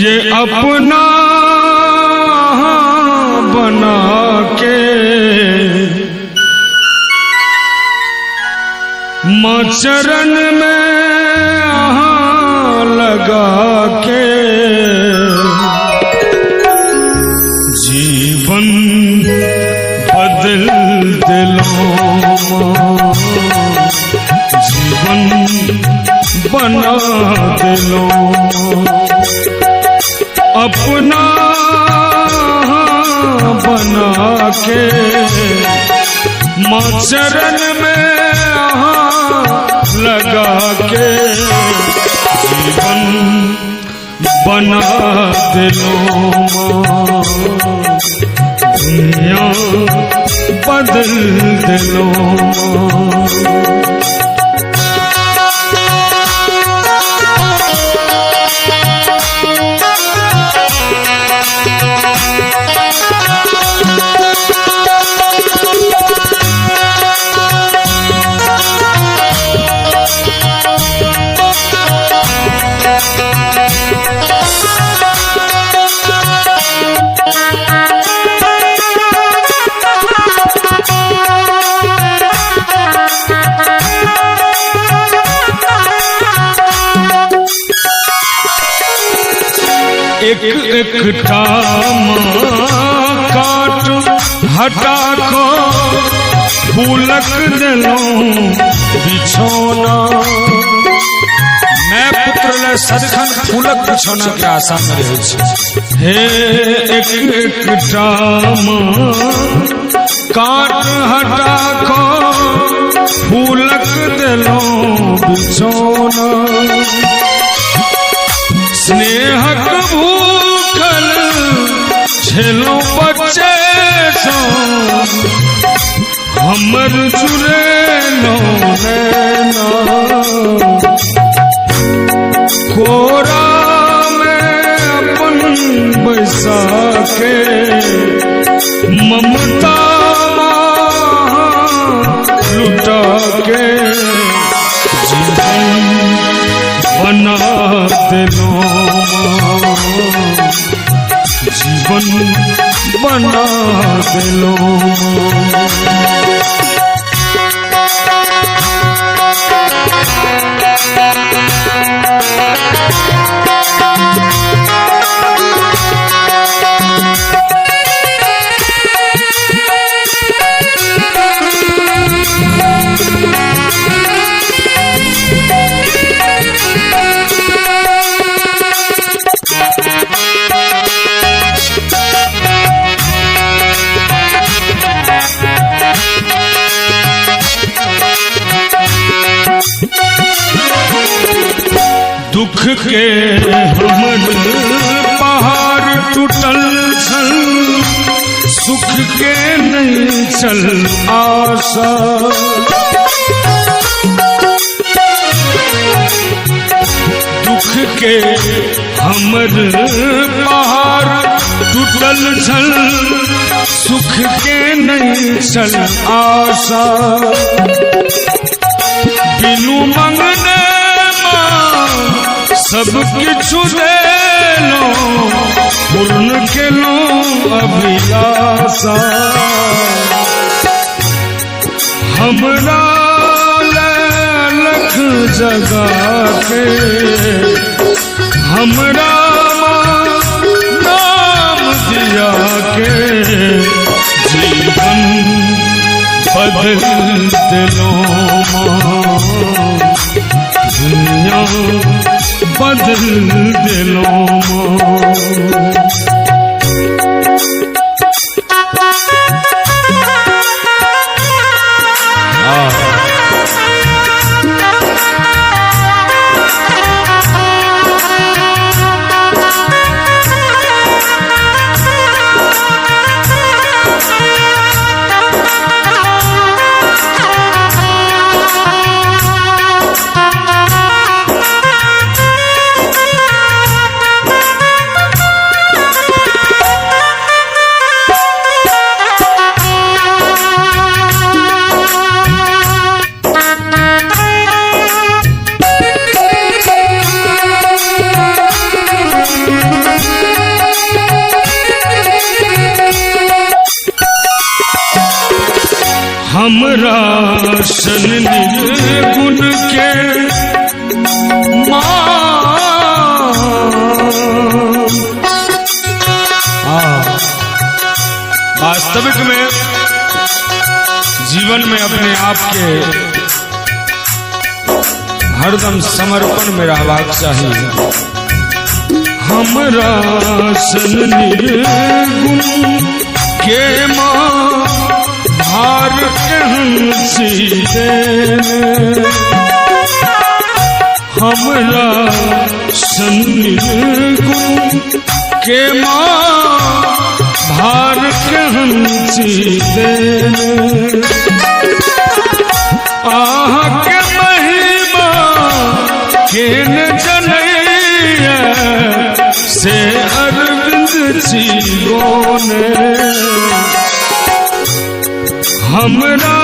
ये अपना बना के माँ चरण में लगा के जीवन बदल दिलो जीवन बना दिलो अपना बना के माँ चरण में लगा के जीवन बना दिलो दुनिया बदल दिलो एक एक टामा काट हटा को फूलक दिलो बिछौना मैं पुत्र ले सदखन फूलक बिछौना के आशा में रहे छी हे एक एक टामा काट हटा को फूलक दिलो बिछौना स्नेहक भूखल छेलो बच्चे सो हमर चुरेलो नैना कोरा में अपन बैसा के ममता लुटा के जीवन बना दिलो जीवन बना दिलो दुख के हमर पहाड़ टूटल छल सुख के नहीं चल आशा दुख के हमर पहाड़ टूटल छल सुख के नहीं चल आशा बिनु मंगने सब किछु दे लो पूर्ण के लो अभिलाषा हमरा लख जगा के हमरा नाम दिया के जीवन बदल दिलो दुनिया बदल दिलो हमरा सन निर्गुण के वास्तविक में जीवन में अपने आप के हरदम समर्पण में रहबाक चाहिए। हमरा सन निर्गुण के माँ भार कहन सीधे हमरा सन निर्गुण के माँ भार कहन सीधे आह के महिमा केन जनैया से अरविंद जीवो ने हमरा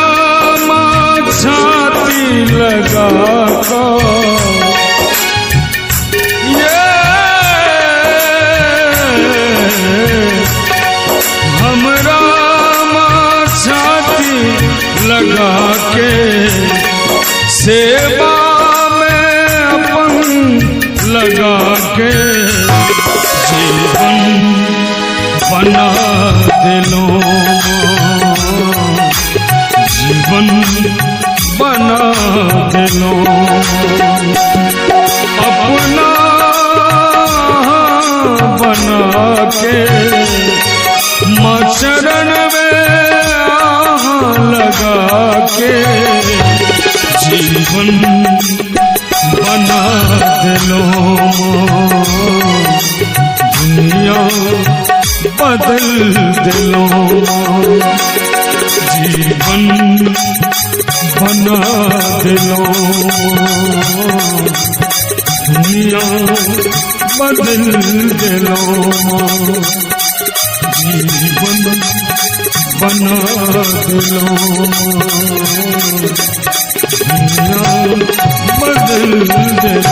माँ छाती लगा हमरा माँ छाती लगा के सेवा में अपन लगा के जीवन बना दिलो जीवन बना दिलो अपना बना के माँ चरण में लगा के जीवन बना दिलो दुनिया बदल दिलो जीवन बना दिलो दुनिया बदल दिलो जीवन बना दिलो दुनिया बदल दिलो।